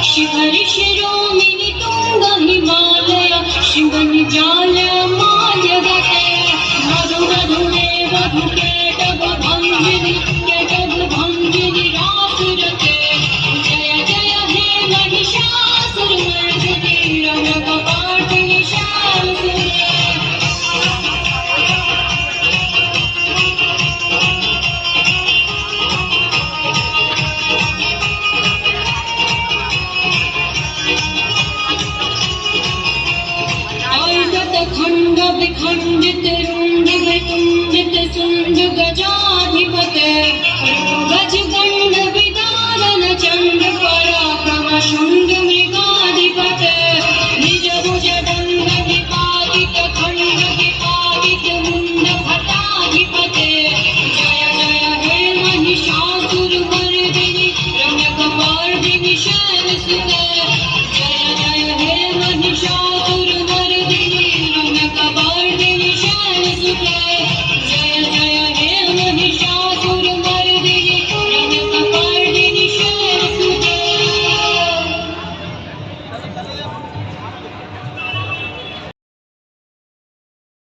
शिखरि शिरोमिनि तुंग हिमालय शिवन जाल माजगते मधु मधुरे मधु केटभ भंजिनि रासुरते जय जय हे महिषासुरमर्दिनि रंगकपाटिनि श्यामसुरे खंड विखंडित रुंड वितुंडित सुंड गजाधिपते गज गंड विदारण चंड पराक्रम शुंड